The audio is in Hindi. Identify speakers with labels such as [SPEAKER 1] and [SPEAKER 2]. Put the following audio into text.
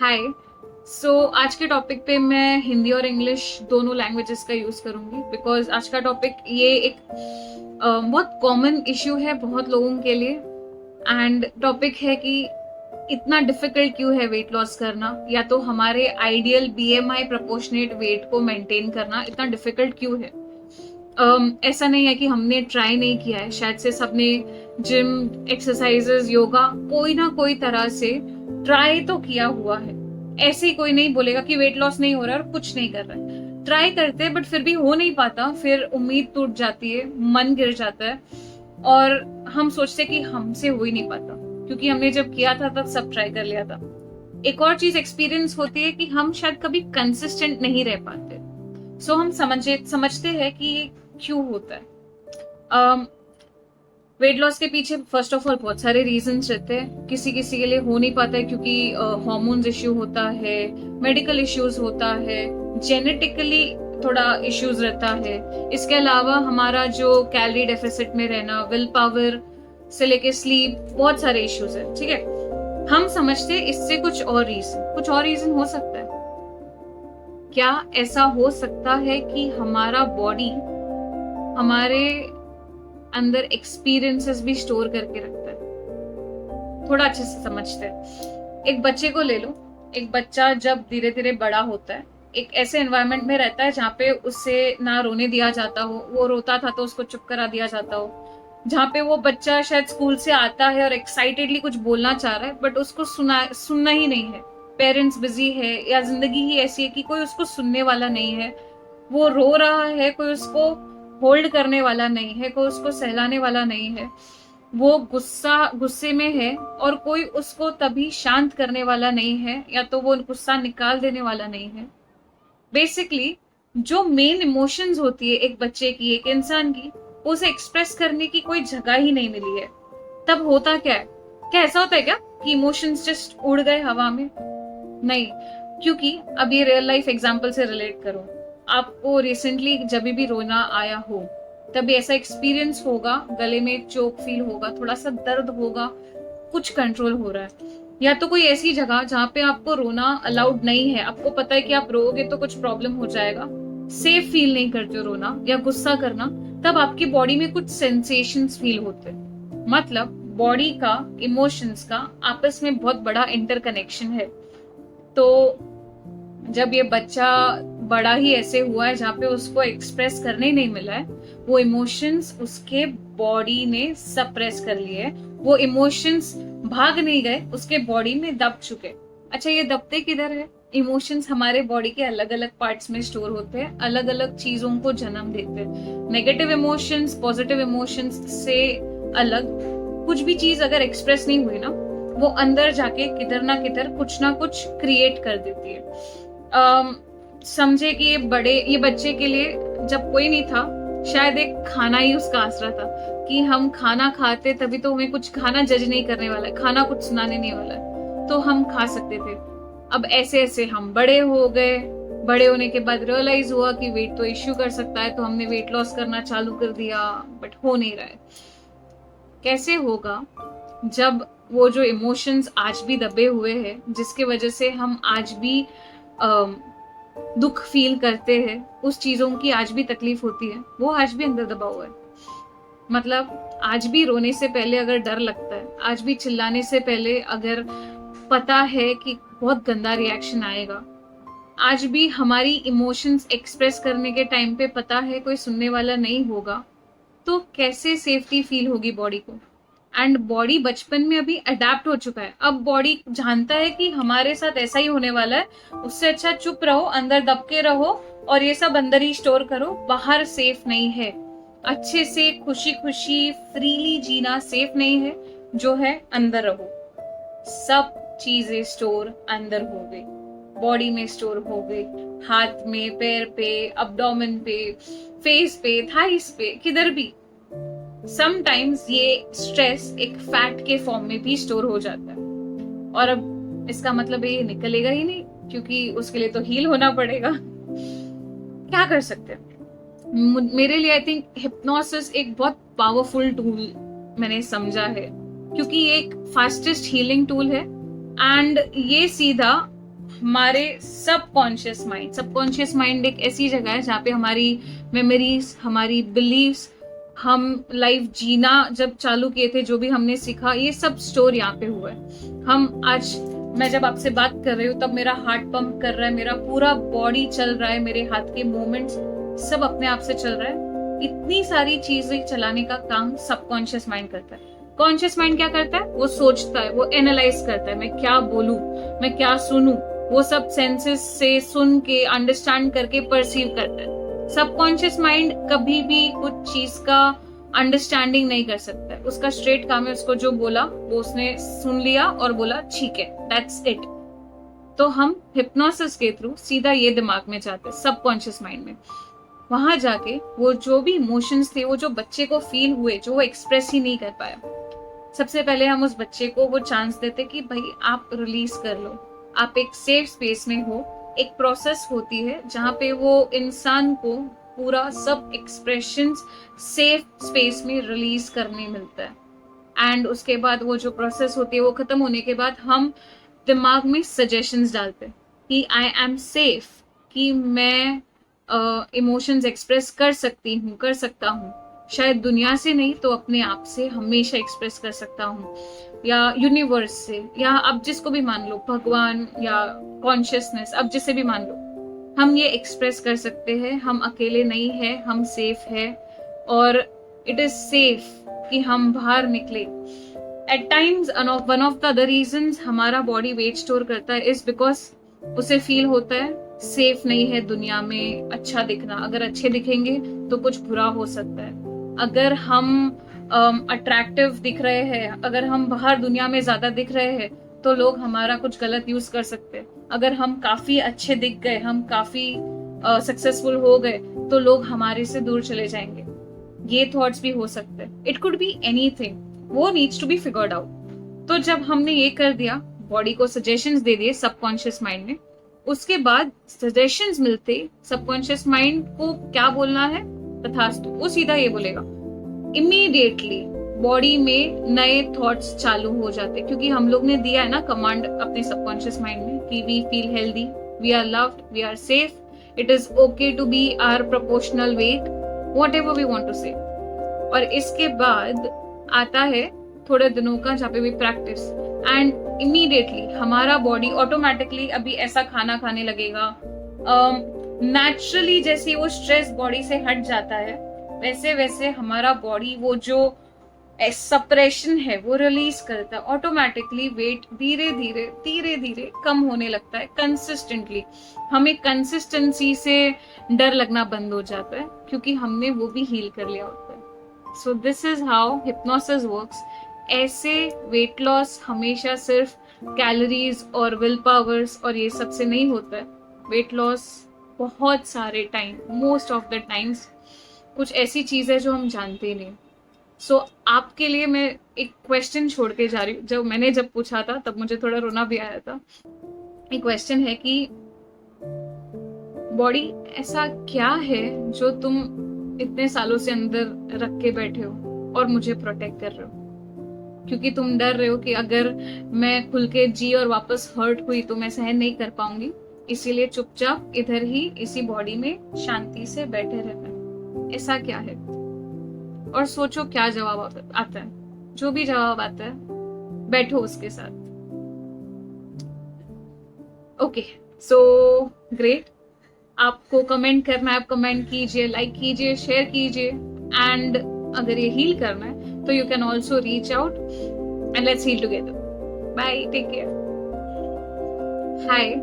[SPEAKER 1] हाय। आज के टॉपिक पे मैं हिंदी और इंग्लिश दोनों लैंग्वेजेस का यूज करूंगी बिकॉज आज का टॉपिक ये एक बहुत कॉमन इश्यू है बहुत लोगों के लिए। एंड टॉपिक है कि इतना डिफिकल्ट क्यों है वेट लॉस करना, या तो हमारे आइडियल बीएमआई प्रोपोर्शनेट वेट को मेंटेन करना इतना डिफिकल्ट क्यों है। ऐसा नहीं है कि हमने ट्राई नहीं किया है, शायद से सबने जिम, एक्सरसाइजेस, योगा कोई ना कोई तरह से ट्राई तो किया हुआ है। ऐसे ही कोई नहीं बोलेगा कि वेट लॉस नहीं हो रहा है और कुछ नहीं कर रहा है। ट्राई करते हैं बट फिर भी हो नहीं पाता, फिर उम्मीद टूट जाती है, मन गिर जाता है और हम सोचते कि हमसे हो ही नहीं पाता क्योंकि हमने जब किया था तब सब ट्राई कर लिया था। एक और चीज एक्सपीरियंस होती है कि हम शायद कभी कंसिस्टेंट नहीं रह पाते। हम समझते हैं कि ये क्यों होता है। वेट लॉस के पीछे फर्स्ट ऑफ ऑल बहुत सारे रीजंस रहते हैं। किसी किसी के लिए हो नहीं पाता है क्योंकि हार्मोन्स इश्यू होता है, मेडिकल इश्यूज होता है, जेनेटिकली थोड़ा इश्यूज रहता है। इसके अलावा हमारा जो कैलोरी डेफिसिट में रहना, विल पावर से लेके स्लीप, बहुत सारे इश्यूज है। ठीक है, हम समझते हैं इससे कुछ और रीजन हो सकता है। क्या ऐसा हो सकता है कि हमारा बॉडी हमारे अंदर एक्सपीरियंसेस भी स्टोर करके रखता है? थोड़ा अच्छे से समझते हैं। एक बच्चे को ले लो। एक बच्चा जब धीरे धीरे बड़ा होता है, एक ऐसे एनवायरनमेंट में रहता है जहाँ पे उसे ना रोने दिया जाता हो, वो रोता था तो उसको चुप करा दिया जाता हो, जहाँ पे वो बच्चा शायद स्कूल से आता है और एक्साइटेडली कुछ बोलना चाह रहा है बट उसको सुनना ही नहीं है। पेरेंट्स बिजी है या जिंदगी ही ऐसी है कि कोई उसको सुनने वाला नहीं है। वो रो रहा है, कोई उसको होल्ड करने वाला नहीं है, कोई उसको सहलाने वाला नहीं है। वो गुस्से में है और कोई उसको तभी शांत करने वाला नहीं है, या तो वो गुस्सा निकाल देने वाला नहीं है। बेसिकली जो मेन इमोशंस होती है एक बच्चे की, एक इंसान की, उसे एक्सप्रेस करने की कोई जगह ही नहीं मिली है। तब होता क्या है? क्या ऐसा होता है क्या कि इमोशंस जस्ट उड़ गए हवा में? नहीं, क्योंकि अब ये रियल लाइफ एग्जांपल से रिलेट करो। आपको रिसेंटली जब भी रोना आया हो तभी ऐसा एक्सपीरियंस होगा, गले में चोक फील होगा, थोड़ा सा दर्द होगा, कुछ कंट्रोल हो रहा है। या तो कोई ऐसी जगह जहाँ पे आपको रोना अलाउड नहीं है, आपको पता है कि आप रोगे तो कुछ प्रॉब्लम हो जाएगा, सेफ फील नहीं करते हो रोना या गुस्सा करना, तब आपकी बॉडी में कुछ सेंसेशंस फील होते हैं। मतलब बॉडी का, इमोशंस का आपस में बहुत बड़ा इंटरकनेक्शन है। तो जब ये बच्चा बड़ा ही ऐसे हुआ है जहाँ पे उसको एक्सप्रेस करने ही नहीं मिला है, वो इमोशंस उसके बॉडी ने सप्रेस कर लिए, वो इमोशंस भाग नहीं गए, उसके बॉडी में दब चुके। अच्छा, ये दबते किधर है? इमोशंस हमारे बॉडी के अलग अलग पार्ट्स में स्टोर होते हैं, अलग अलग चीजों को जन्म देते हैं। नेगेटिव इमोशंस पॉजिटिव इमोशंस से अलग। कुछ भी चीज अगर एक्सप्रेस नहीं हुई ना, वो अंदर जाके किधर ना किधर कुछ ना कुछ क्रिएट कर देती है। समझे कि ये बच्चे के लिए जब कोई नहीं था, शायद एक खाना ही उसका आसरा था कि हम खाना खाते तभी तो हमें कुछ खाना जज नहीं करने वाला है, खाना कुछ सुनाने नहीं वाला है, तो हम खा सकते थे। अब ऐसे ऐसे हम बड़े हो गए, बड़े होने के बाद रियलाइज हुआ कि वेट तो इश्यू कर सकता है, तो हमने वेट लॉस करना चालू कर दिया, बट हो नहीं रहा है। कैसे होगा जब वो जो इमोशंस आज भी दबे हुए हैं, जिसके वजह से हम आज भी दुख फील करते हैं, उस चीजों की आज भी तकलीफ होती है, वो आज भी अंदर दबा हुआ है। मतलब आज भी रोने से पहले अगर डर लगता है, आज भी चिल्लाने से पहले अगर पता है कि बहुत गंदा रिएक्शन आएगा, आज भी हमारी इमोशंस एक्सप्रेस करने के टाइम पे पता है कोई सुनने वाला नहीं होगा, तो कैसे सेफ्टी फील होगी बॉडी को? एंड बॉडी बचपन में अभी अडेप्ट हो चुका है, अब बॉडी जानता है कि हमारे साथ ऐसा ही होने वाला है, उससे अच्छा चुप रहो, अंदर दब के रहो और ये सब अंदर ही स्टोर करो, बाहर सेफ नहीं है। अच्छे से खुशी खुशी फ्रीली जीना सेफ नहीं है, जो है अंदर रहो। सब चीजें स्टोर अंदर हो गई, बॉडी में स्टोर हो गई, हाथ में, पैर पे, अब्डोमेन पे, फेस पे, थाइस पे, किधर भी। समटाइम्स ये स्ट्रेस एक फैट के फॉर्म में भी स्टोर हो जाता है, और अब इसका मतलब ये निकलेगा ही नहीं क्योंकि उसके लिए तो हील होना पड़ेगा। क्या कर सकते हैं? मेरे लिए आई थिंक हिप्नोसिस एक बहुत पावरफुल टूल मैंने समझा है, क्योंकि ये एक फास्टेस्ट हीलिंग टूल है एंड ये सीधा हमारे सबकॉन्शियस माइंड एक ऐसी जगह है जहाँ पे हमारी मेमोरीज, हमारी बिलीव्स, हम लाइफ जीना जब चालू किए थे, जो भी हमने सीखा, ये सब स्टोर यहाँ पे हुआ है। हम आज, मैं जब आपसे बात कर रही हूँ तब मेरा हार्ट पंप कर रहा है, मेरा पूरा बॉडी चल रहा है, मेरे हाथ के मूवमेंट्स सब अपने आप से चल रहा है। इतनी सारी चीजें चलाने का काम सबकॉन्शियस माइंड करता है। कॉन्शियस माइंड क्या करता है? वो सोचता है, वो एनालाइज करता है, मैं क्या बोलूं, मैं क्या सुनूं, वो सब सेंसेस से सुन के अंडरस्टैंड करके परसीव करता है। सबकॉन्शियस माइंड कभी भी कुछ चीज का अंडरस्टैंडिंग नहीं कर सकता है। उसका स्ट्रेट काम है, उसको जो बोला वो उसने सुन लिया और बोला ठीक है, दैट्स इट। तो हम हिप्नोसिस के थ्रू सीधा ये दिमाग में जाते हैं, सबकॉन्शियस माइंड में। वहां जाके वो जो भी इमोशंस थे, वो जो बच्चे को फील हुए, जो वो एक्सप्रेस ही नहीं कर पाया, सबसे पहले हम उस बच्चे को वो चांस देते कि भाई आप रिलीज कर लो, आप एक सेफ स्पेस में हो। एक प्रोसेस होती है जहाँ पे वो इंसान को पूरा सब एक्सप्रेशंस सेफ स्पेस में रिलीज करने मिलता है। एंड उसके बाद वो जो प्रोसेस होती है वो खत्म होने के बाद हम दिमाग में सजेशंस डालते हैं कि आई एम सेफ, कि मैं इमोशंस एक्सप्रेस कर सकता हूँ, शायद दुनिया से नहीं तो अपने आप से हमेशा एक्सप्रेस कर सकता हूँ, या यूनिवर्स से, या आप जिसको भी मान लो, भगवान या कॉन्शियसनेस, अब जिसे भी मान लो, हम ये एक्सप्रेस कर सकते हैं, हम अकेले नहीं है, हम सेफ है, और इट इज सेफ कि हम बाहर निकले। At times one of the other reasons हमारा बॉडी वेट स्टोर करता है इज बिकॉज उसे फील होता है सेफ नहीं है दुनिया में अच्छा दिखना, अगर अच्छे दिखेंगे तो कुछ बुरा हो सकता है, अगर हम अट्रैक्टिव दिख रहे हैं, अगर हम बाहर दुनिया में ज्यादा दिख रहे हैं तो लोग हमारा कुछ गलत यूज कर सकते हैं, अगर हम काफी अच्छे दिख गए, हम काफी सक्सेसफुल हो गए तो लोग हमारे से दूर चले जाएंगे। ये थॉट्स भी हो सकते हैं, इट कुड बी एनीथिंग, वो needs to be figured out. तो जब हमने ये कर दिया, बॉडी को सजेशंस दे दिए सबकॉन्शियस माइंड ने, उसके बाद सजेशंस मिलते सबकॉन्शियस माइंड को क्या बोलना है, तथास्तु, वो सीधा ये बोलेगा। इमीडिएटली बॉडी में नए थॉट्स चालू हो जाते, क्योंकि हम लोग ने दिया है ना कमांड अपने सबकॉन्शियस माइंड में कि we feel healthy, we are loved, we are safe, it is okay to be our proportional weight, whatever we want to say. और इसके बाद आता है थोड़े दिनों का जहाँ पे भी प्रैक्टिस, एंड इमीडिएटली हमारा बॉडी ऑटोमेटिकली अभी ऐसा खाना खाने लगेगा, नेचुरली जैसे वो स्ट्रेस बॉडी से हट जाता है, वैसे वैसे हमारा बॉडी वो जो सप्रेशन है वो रिलीज करता है ऑटोमेटिकली। वेट धीरे धीरे कम होने लगता है कंसिस्टेंटली। हमें कंसिस्टेंसी से डर लगना बंद हो जाता है, क्योंकि हमने वो भी हील कर लिया होता है। So this is how hypnosis works. ऐसे वेट लॉस हमेशा सिर्फ कैलोरीज और विल पावर्स और ये सब से नहीं होता है। वेट लॉस बहुत सारे time, most of the times, कुछ ऐसी चीज है जो हम जानते नहीं। सो आपके लिए मैं एक क्वेश्चन छोड़ के जा रही हूँ। जब पूछा था तब मुझे थोड़ा रोना भी आया था। एक क्वेश्चन है कि बॉडी ऐसा क्या है जो तुम इतने सालों से अंदर रख के बैठे हो और मुझे प्रोटेक्ट कर रहे हो, क्योंकि तुम डर रहे हो कि अगर मैं खुल के जी और वापस हर्ट हुई तो मैं सहन नहीं कर पाऊंगी, इसीलिए चुपचाप इधर ही इसी बॉडी में शांति से बैठे रहना है। ऐसा क्या है? और सोचो क्या जवाब आता है। जो भी जवाब आता है बैठो उसके साथ। Okay, so great. आपको कमेंट करना है, आप कमेंट कीजिए, लाइक कीजिए, शेयर कीजिए, एंड अगर ये हील करना है तो you can also reach out and let's heal together. Bye, take care. Hi.